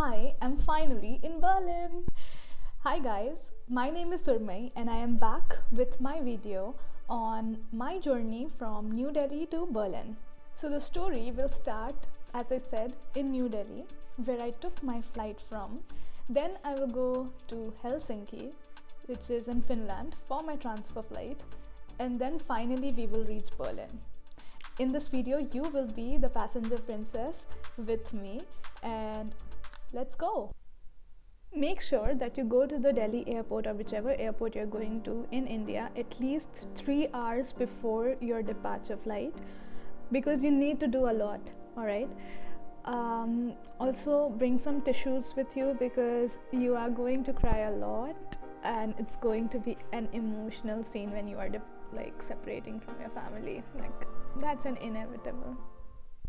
I am finally in Berlin. Hi guys, my name is Surmai and I am back with my video on my journey from New Delhi to Berlin. So the story will start, as I said, in New Delhi, where I took my flight from. Then I will go to Helsinki, which is in Finland, for my transfer flight, and then finally we will reach Berlin. In this video, you will be the passenger princess with me, and let's go. Make sure that you go to the Delhi airport or whichever airport you're going to in India at least 3 hours before your departure flight, because you need to do a lot. All right. Also bring some tissues with you because you are going to cry a lot and it's going to be an emotional scene when you are separating from your family. That's an inevitable.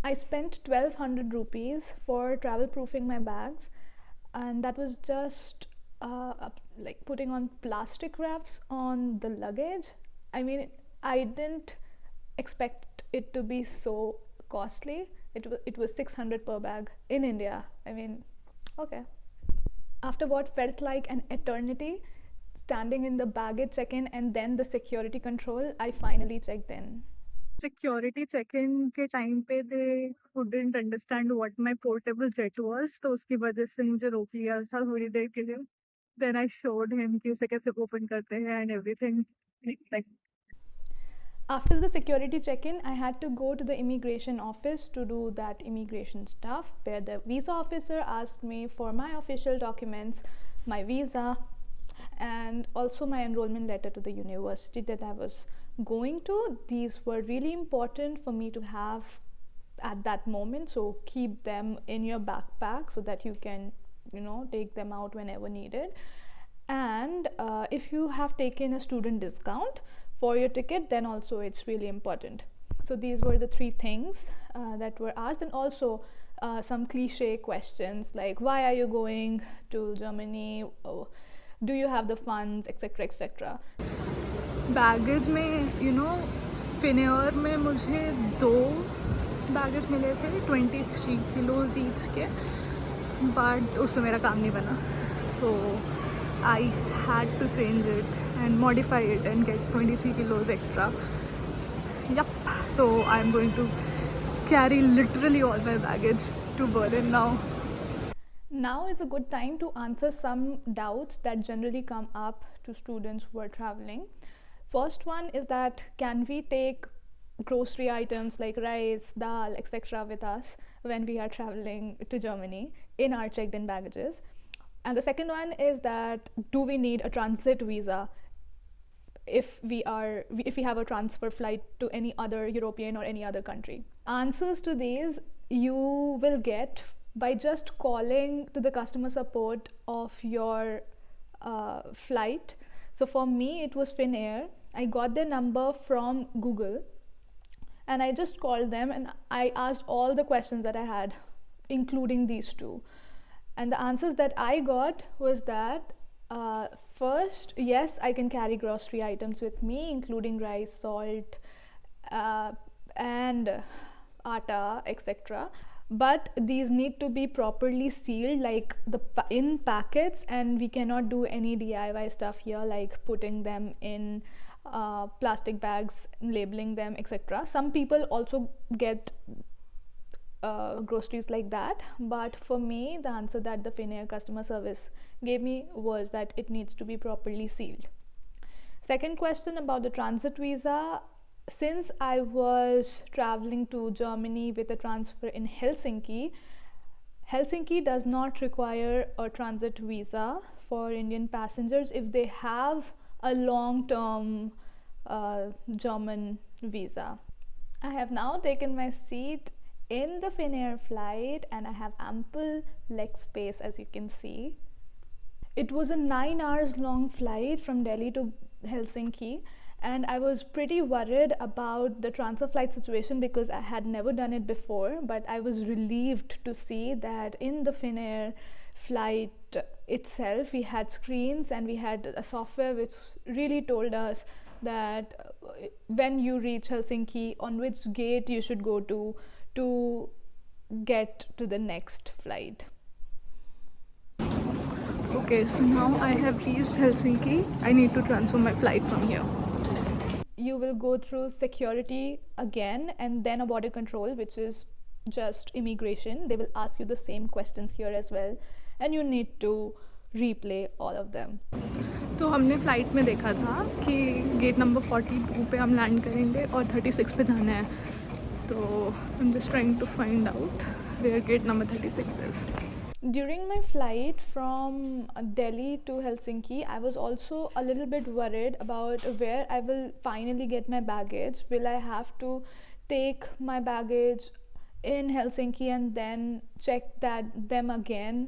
I spent 1200 rupees for travel proofing my bags, and that was just putting on plastic wraps on the luggage. I mean, I didn't expect it to be so costly. It was 600 per bag in India. I mean, okay. After what felt like an eternity, standing in the baggage check-in and then the security control, I finally checked in. Security check in के time पे दे wouldn't understand what my portable jet was, तो उसकी वजह से मुझे रोक लिया था थोड़ी देर के लिए. Then I showed him कि उसे कैसे ओपन करते हैं and everything. Like, after the security check-in, I had to go to the immigration office to do that immigration stuff, where the visa officer asked me for my official documents, my visa, and also my enrollment letter to the university that I was going to. These were really important for me to have at that moment, so keep them in your backpack so that you can take them out whenever needed. And if you have taken a student discount for your ticket, then also it's really important. So these were the three things that were asked, and also some cliche questions like, why are you going to Germany? Do you have the funds, etc, etc. Baggage में फिनेयर में मुझे 2 baggage मिले थे 23 kilos each के, but उसमें मेरा काम नहीं बना, so I had to change it and modify it and get 23 kilos extra. Yup, so I'm going to carry literally all my baggage to Berlin now. Now is a good time to answer some doubts that generally come up to students who are traveling. First one is that, can we take grocery items like rice, dal, etc. with us when we are traveling to Germany in our checked-in baggages? And the second one is that, do we need a transit visa if we have a transfer flight to any other European or any other country? Answers to these you will get by just calling to the customer support of your flight. So for me, it was Finnair. I got their number from Google and I just called them and I asked all the questions that I had, including these two. And the answers that I got was that, first, yes, I can carry grocery items with me, including rice, salt, and atta, etc. But these need to be properly sealed, like in packets, and we cannot do any DIY stuff here, like putting them in plastic bags, labeling them, etc. Some people also get groceries like that, but for me, the answer that the Finnair customer service gave me was that it needs to be properly sealed. Second question about the transit visa. Since I was traveling to Germany with a transfer in Helsinki, Helsinki does not require a transit visa for Indian passengers if they have a long-term German visa. I have now taken my seat in the Finnair flight and I have ample leg space, as you can see. It was a 9 hours long flight from Delhi to Helsinki, and I was pretty worried about the transfer flight situation because I had never done it before, but I was relieved to see that in the Finnair flight itself we had screens and we had a software which really told us that when you reach Helsinki, on which gate you should go to get to the next flight. Okay, so now I have reached Helsinki. I need to transfer my flight from here. You will go through security again and then a border control, which is just immigration. They will ask you the same questions here as well, and you need to replay all of them. तो हमने flight में देखा था कि gate number 42 पे हम land करेंगे और 36 पे जाना है. तो I am just trying to find out where gate number 36 is. During my flight from Delhi to Helsinki, I was also a little bit worried about where I will finally get my baggage. Will I have to take my baggage in Helsinki and then check them again?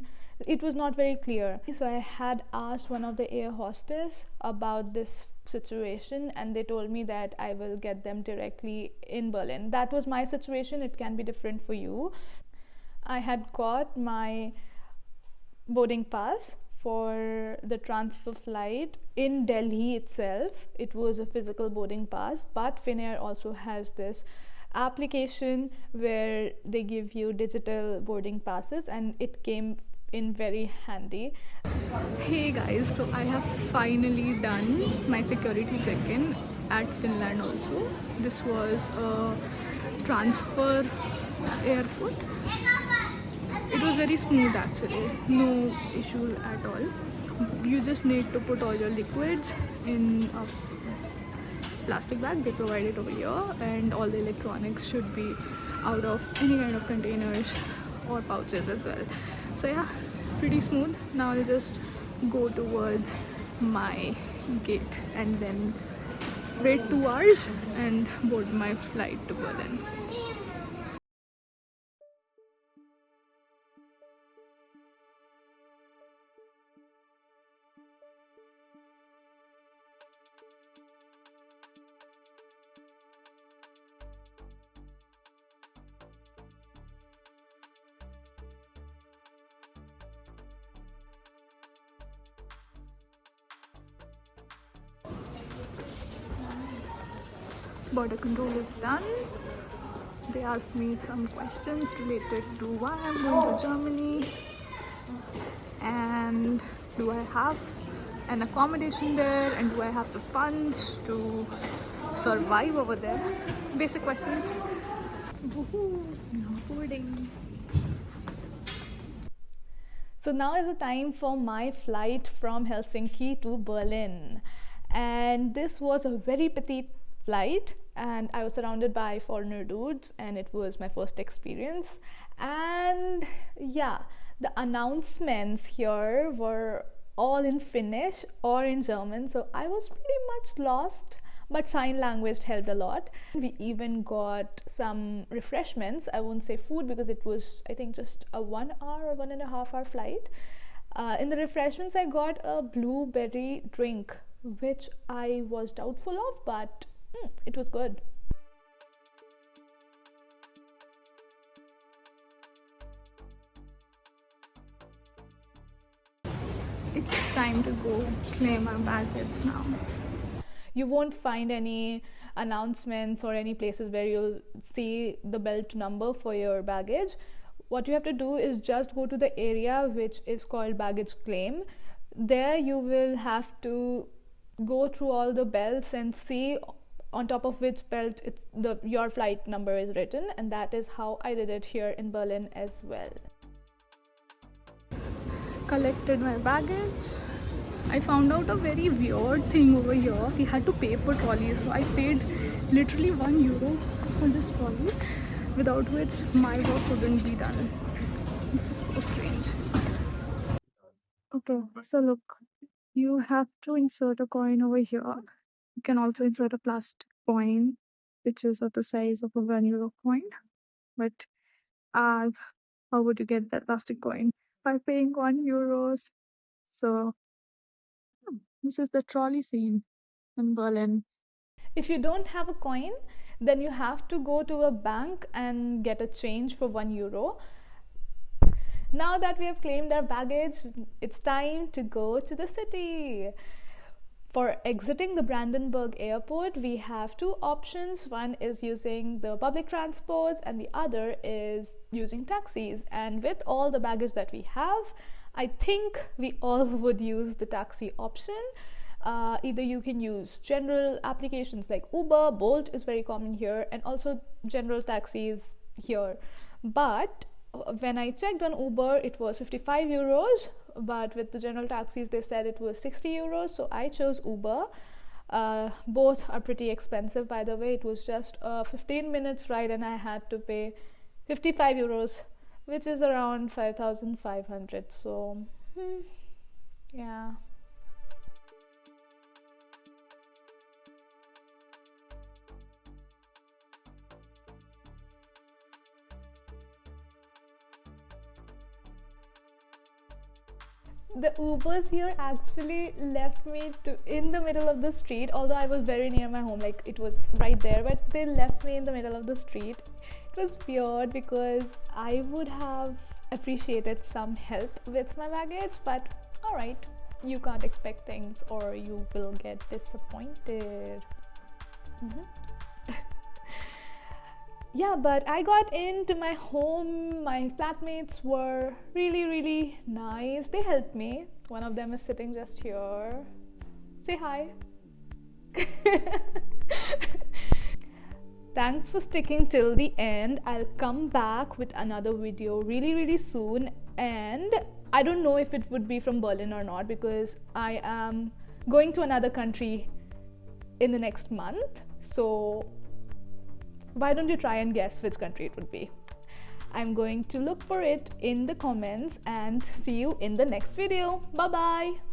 It was not very clear. So I had asked one of the air hostess about this situation, and they told me that I will get them directly in Berlin. That was my situation. It can be different for you. I had got my boarding pass for the transfer flight in Delhi itself. It was a physical boarding pass, but Finnair also has this application where they give you digital boarding passes, and it came in very handy. Hey guys, so I have finally done my security check-in at Finland also. This was a transfer airport. It was very smooth actually, no issues at all. You just need to put all your liquids in a plastic bag. They provide it over here, and all the electronics should be out of any kind of containers or pouches as well. So yeah, pretty smooth. Now I'll just go towards my gate and then wait 2 hours and board my flight to Berlin. Border control is done. They asked me some questions related to why I'm going to Germany and do I have an accommodation there and do I have the funds to survive over there. Basic questions. Woohoo! Now boarding. So now is the time for my flight from Helsinki to Berlin, and this was a very petite flight, and I was surrounded by foreigner dudes, and it was my first experience. And yeah, the announcements here were all in Finnish or in German, so I was pretty much lost, but sign language helped a lot. We even got some refreshments. I won't say food because it was, I think, just a 1 hour or 1.5 hour flight. In the refreshments I got a blueberry drink, which I was doubtful of, but it was good. It's time to go claim our baggage now. You won't find any announcements or any places where you'll see the belt number for your baggage. What you have to do is just go to the area which is called baggage claim. There you will have to go through all the belts and see on top of which belt your flight number is written, and that is how I did it here in Berlin as well. Collected my baggage. I found out a very weird thing over here. We had to pay for trolleys, so I paid literally €1 for this trolley, without which my work wouldn't be done. Which is so strange. Okay, so look, you have to insert a coin over here. You can also insert a plastic coin, which is of the size of a €1 coin. But how would you get that plastic coin? By paying €1. So this is the trolley scene in Berlin. If you don't have a coin, then you have to go to a bank and get a change for €1. Now that we have claimed our baggage, it's time to go to the city. For exiting the Brandenburg airport, we have two options. One is using the public transports and the other is using taxis. And with all the baggage that we have, I think we all would use the taxi option. Either you can use general applications like Uber, Bolt is very common here, and also general taxis here. But when I checked on Uber, it was 55 euros, but with the general taxis, they said it was 60 euros. So I chose Uber. Both are pretty expensive, by the way. It was just a 15 minutes ride, and I had to pay 55 euros, which is around 5,500. So, yeah. The Ubers here actually left me in the middle of the street, although I was very near my home, like it was right there, but they left me in the middle of the street. It was weird because I would have appreciated some help with my baggage, but alright, you can't expect things or you will get disappointed. Yeah, but I got into my home. My flatmates were really, really nice. They helped me. One of them is sitting just here. Say hi. Thanks for sticking till the end. I'll come back with another video really, really soon. And I don't know if it would be from Berlin or not, because I am going to another country in the next month. So why don't you try and guess which country it would be? I'm going to look for it in the comments and see you in the next video. Bye bye.